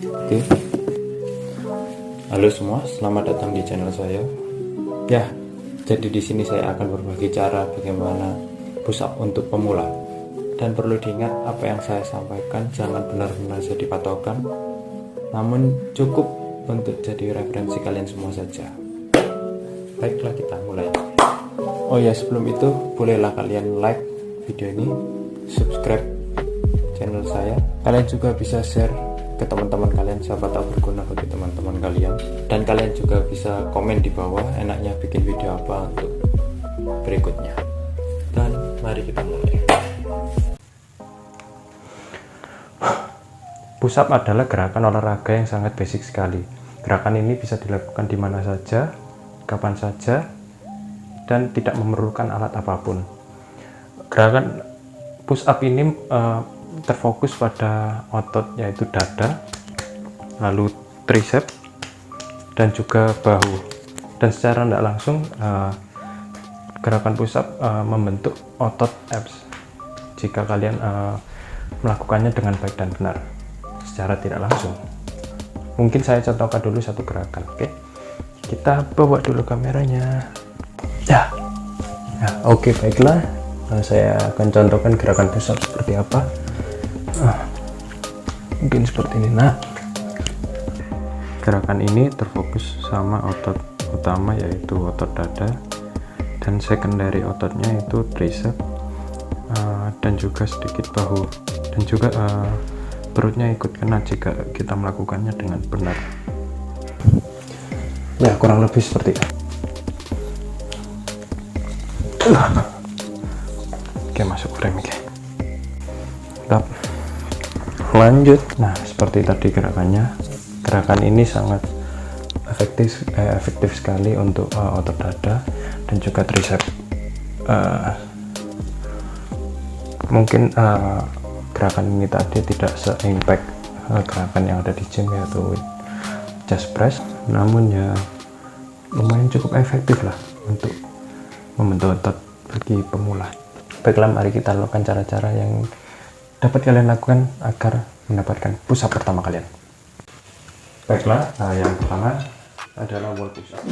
Oke. Halo semua, selamat datang di channel saya. Ya, jadi di sini saya akan berbagi cara bagaimana push up untuk pemula. Dan perlu diingat, apa yang saya sampaikan jangan benar-benar jadi patokan, namun cukup untuk jadi referensi kalian semua saja. Baiklah, kita mulai. Oh ya, sebelum itu bolehlah kalian like video ini, subscribe channel saya. Kalian juga bisa share ke teman-teman kalian, siapa tahu berguna bagi teman-teman kalian. Dan kalian juga bisa komen di bawah enaknya bikin video apa untuk berikutnya. Dan mari kita mulai. Push up adalah gerakan olahraga yang sangat basic sekali. Gerakan ini bisa dilakukan di mana saja, kapan saja, dan tidak memerlukan alat apapun. Gerakan push up ini terfokus pada otot yaitu dada, lalu tricep, dan juga bahu. Dan secara tidak langsung gerakan push up membentuk otot abs jika kalian melakukannya dengan baik dan benar. Secara tidak langsung, mungkin saya contohkan dulu satu gerakan. Oke, kita bawa dulu kameranya. Oke, baiklah. Saya akan contohkan gerakan push up seperti apa. Mungkin seperti ini. Nah, gerakan ini terfokus sama otot utama yaitu otot dada, dan secondary ototnya itu tricep, dan juga sedikit bahu, dan juga perutnya ikut kena jika kita melakukannya dengan benar. Ya, kurang lebih seperti itu. Oke, masuk frame. Oke, tetap lanjut. Nah, seperti tadi gerakannya. Gerakan ini sangat efektif sekali untuk otot dada dan juga tricep. Mungkin gerakan ini tadi tidak se-impact gerakan yang ada di gym yaitu chest press, namun ya lumayan cukup efektif lah untuk membentuk otot bagi pemula. Baiklah, mari kita lakukan cara-cara yang dapat kalian lakukan agar mendapatkan push up pertama kalian. Baiklah, yang pertama adalah wall push up.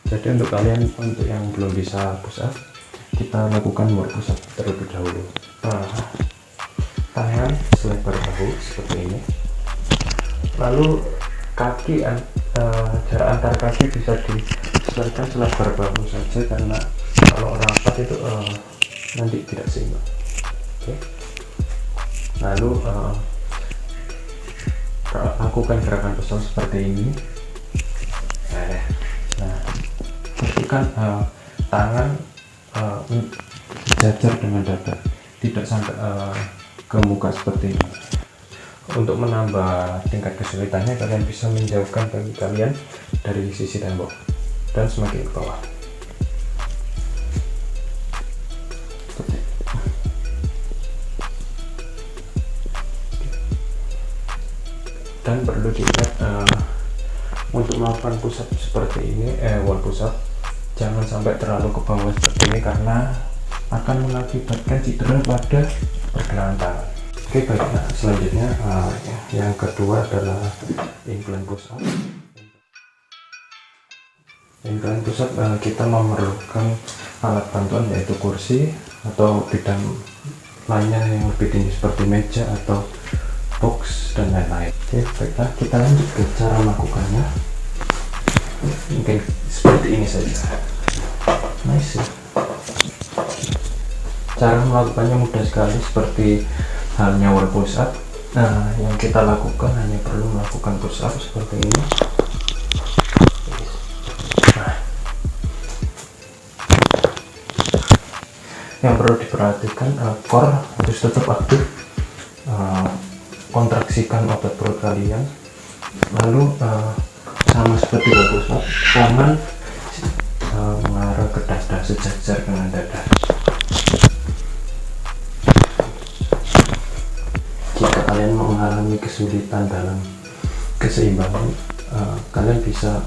Jadi untuk kalian yang belum bisa push up, kita lakukan wall push up terlebih dahulu. Tangan selebar bahu seperti ini, lalu kaki, jarak antar kaki bisa disesuaikan selebar bahu saja, karena kalau rapat itu nanti tidak seimbang. Oke. Lalu lakukan gerakan push up seperti ini. Nah, pastikan tangan sejajar dengan dada, tidak sampai ke muka seperti ini. Untuk menambah tingkat kesulitannya, kalian bisa menjauhkan kaki kalian dari sisi tembok dan semakin ke bawah. Dan perlu diingat, untuk melakukan push up seperti ini, wall push up, jangan sampai terlalu ke bawah seperti ini karena akan mengakibatkan cedera pada pergelangan tangan. Oke, baik. Nah, selanjutnya yang kedua adalah incline push up. Incline push up kita memerlukan alat bantuan yaitu kursi atau bidang lainnya yang lebih tinggi seperti meja atau box dan lain-lain. Oke, baiklah, kita lanjut ke cara melakukannya. Mungkin seperti ini saja. Nice. Cara melakukannya mudah sekali seperti halnya wall push up. Nah, yang kita lakukan hanya perlu melakukan push up seperti ini. Nah, yang perlu diperhatikan, core harus tetap aktif. Kontraksikan otot perut kalian, lalu sama seperti wall push up, tangan mengarah ke dada, sejajar dengan dada. Jika kalian mengalami kesulitan dalam keseimbangan, kalian bisa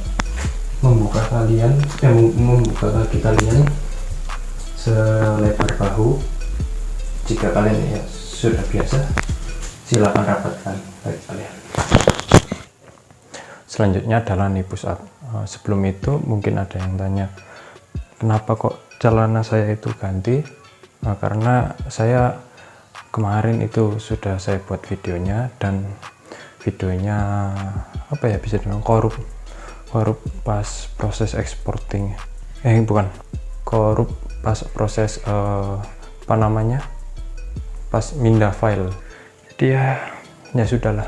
membuka kaki kalian selebar bahu. Jika kalian sudah biasa, Silakan rapatkan baik kalian. Selanjutnya adalah knee push up. Sebelum itu mungkin ada yang tanya, kenapa kok celana saya itu ganti? Karena saya kemarin itu sudah saya buat videonya, dan videonya apa ya, bisa dibilang korup pas proses exporting, bukan korup pas proses apa namanya, pas mindah file. Jadi ya sudahlah,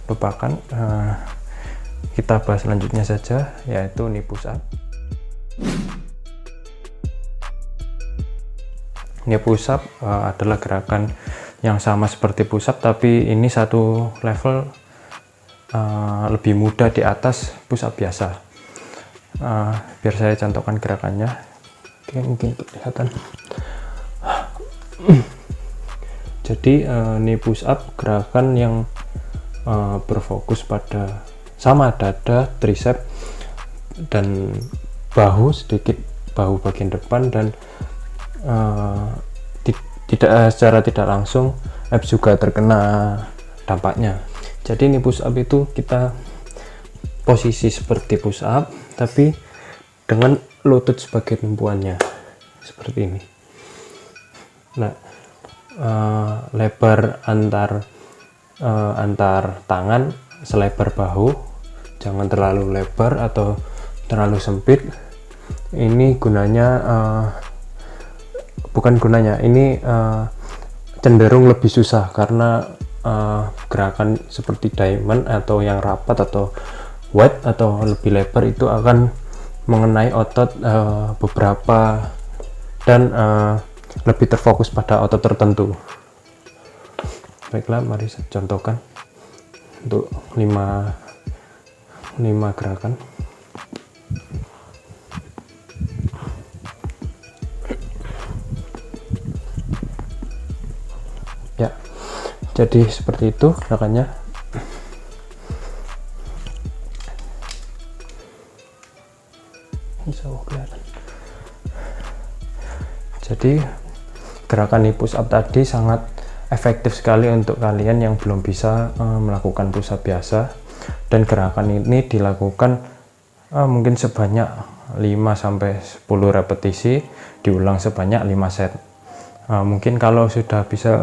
lupakan. Kita bahas selanjutnya saja, yaitu knee push up. Knee push up adalah gerakan yang sama seperti push up, tapi ini satu level lebih mudah di atas push up biasa. Biar saya contohkan gerakannya. Oke, mungkin kelihatan. Jadi knee push up gerakan yang berfokus pada sama dada, tricep, dan bahu sedikit, bahu bagian depan, dan secara tidak langsung abs juga terkena dampaknya. Jadi knee push up itu kita posisi seperti push up, tapi dengan lutut sebagai tumpuannya seperti ini. Nah, lebar antar tangan selebar bahu, jangan terlalu lebar atau terlalu sempit. Ini gunanya ini cenderung lebih susah karena gerakan seperti diamond atau yang rapat atau wide atau lebih lebar itu akan mengenai otot beberapa, dan lebih terfokus pada otot tertentu. Baiklah, mari saya contohkan untuk 5 gerakan. Ya, jadi seperti itu gerakannya. Bisa kelihatan. Jadi gerakan knee push up tadi sangat efektif sekali untuk kalian yang belum bisa melakukan push up biasa, dan gerakan ini dilakukan mungkin sebanyak 5-10 repetisi, diulang sebanyak 5 set. Mungkin kalau sudah bisa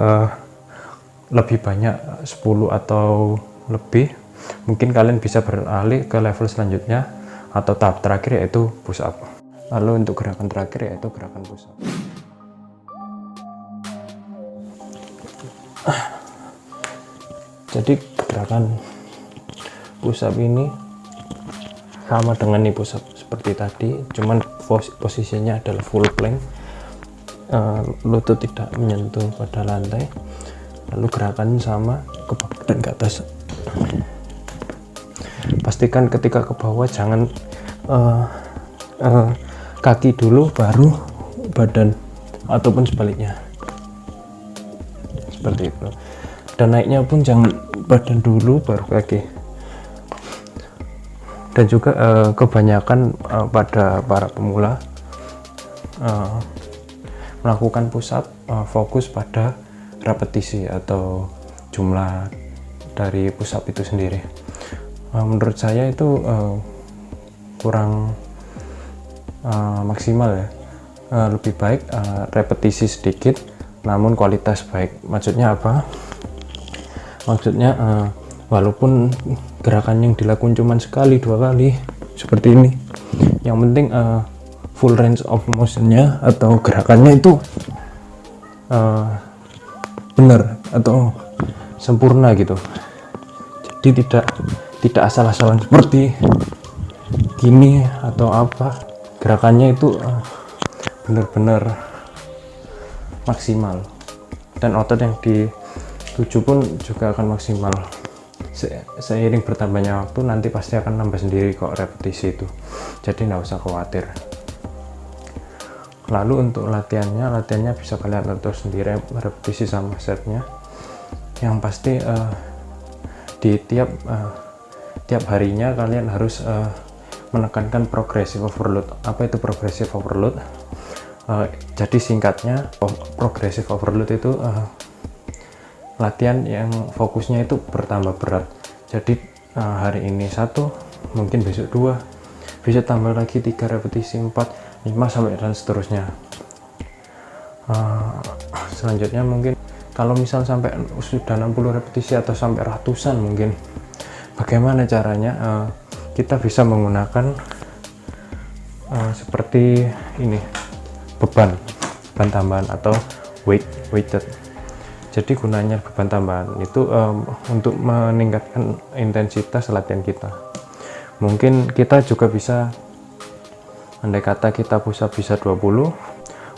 lebih banyak 10 atau lebih, mungkin kalian bisa beralih ke level selanjutnya atau tahap terakhir, yaitu push up. Lalu untuk gerakan terakhir yaitu gerakan push up. Jadi gerakan push up ini sama dengan knee push up seperti tadi, cuman posisinya adalah full plank, lutut tidak menyentuh pada lantai. Lalu gerakan sama ke bawah dan ke atas. Pastikan ketika ke bawah jangan kaki dulu baru badan, ataupun sebaliknya seperti itu. Dan naiknya pun jangan badan dulu baru kaki. Dan juga kebanyakan pada para pemula melakukan push up fokus pada repetisi atau jumlah dari push up itu sendiri. Menurut saya itu kurang maksimal ya. Lebih baik repetisi sedikit namun kualitas baik. Maksudnya apa? Maksudnya walaupun gerakan yang dilakukan cuma sekali 2 kali seperti ini, yang penting full range of motionnya atau gerakannya itu benar atau sempurna gitu. Jadi tidak asal-asalan seperti gini atau apa. Gerakannya itu benar-benar maksimal, dan otot yang dituju pun juga akan maksimal. Seiring bertambahnya waktu nanti pasti akan nambah sendiri kok repetisi itu, jadi nggak usah khawatir. Lalu untuk latihannya bisa kalian atur sendiri repetisi sama setnya. Yang pasti di tiap harinya kalian harus menekankan progressive overload. Apa itu progressive overload? Jadi singkatnya progressive overload itu latihan yang fokusnya itu bertambah berat. Jadi hari ini 1, mungkin besok 2, bisa tambah lagi 3 repetisi, 4, 5 sampai dan seterusnya. Selanjutnya mungkin kalau misal sampai sudah 60 repetisi atau sampai ratusan mungkin, bagaimana caranya kita bisa menggunakan seperti ini, beban tambahan atau weighted. Jadi gunanya beban tambahan itu untuk meningkatkan intensitas latihan kita. Mungkin kita juga bisa, andai kata kita push up bisa 20,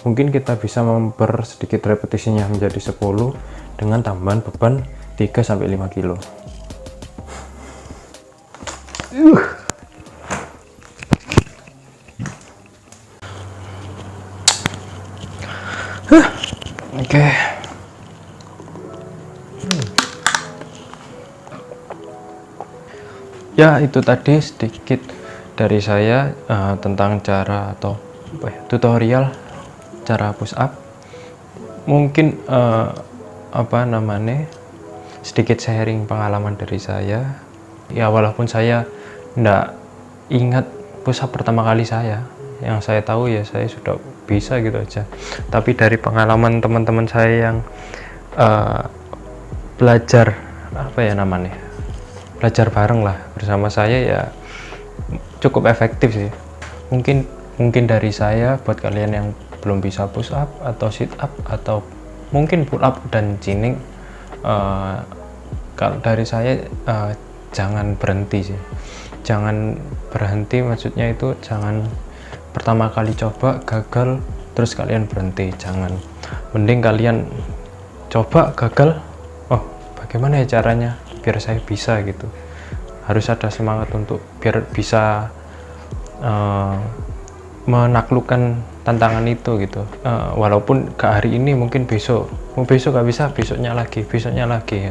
mungkin kita bisa memper sedikit repetisinya menjadi 10 dengan tambahan beban 3-5 kilo. Oke. Ya, itu tadi sedikit dari saya tentang cara atau tutorial cara push up. Mungkin sedikit sharing pengalaman dari saya. Ya, walaupun saya nggak ingat push up pertama kali saya, yang saya tahu ya saya sudah bisa gitu aja. Tapi dari pengalaman teman-teman saya yang belajar belajar bareng lah bersama saya, ya cukup efektif sih. Mungkin dari saya buat kalian yang belum bisa push up atau sit up atau mungkin pull up dan chinning, kalau dari saya jangan berhenti sih. Jangan berhenti, maksudnya itu jangan pertama kali coba gagal terus kalian berhenti, jangan. Mending kalian coba gagal, oh bagaimana ya caranya biar saya bisa gitu. Harus ada semangat untuk biar bisa menaklukkan tantangan itu gitu. Walaupun ke hari ini, mungkin besok gak bisa, besoknya lagi ya.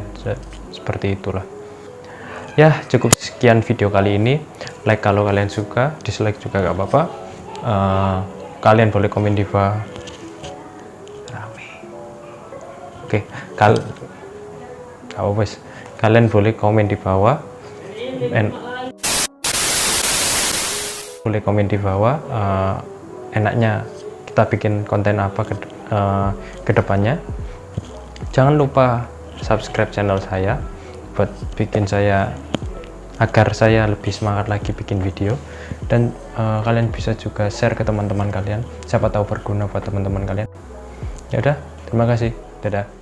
Seperti itulah ya. Cukup sekian video kali ini. Like kalau kalian suka, dislike juga gak apa-apa. Kalian boleh komen di bawah. Oke, kalian boleh komen di bawah, enaknya kita bikin konten apa ke depannya. Jangan lupa subscribe channel saya buat bikin saya, agar saya lebih semangat lagi bikin video. Dan kalian bisa juga share ke teman-teman kalian, siapa tahu berguna buat teman-teman kalian. Ya udah, terima kasih, dadah.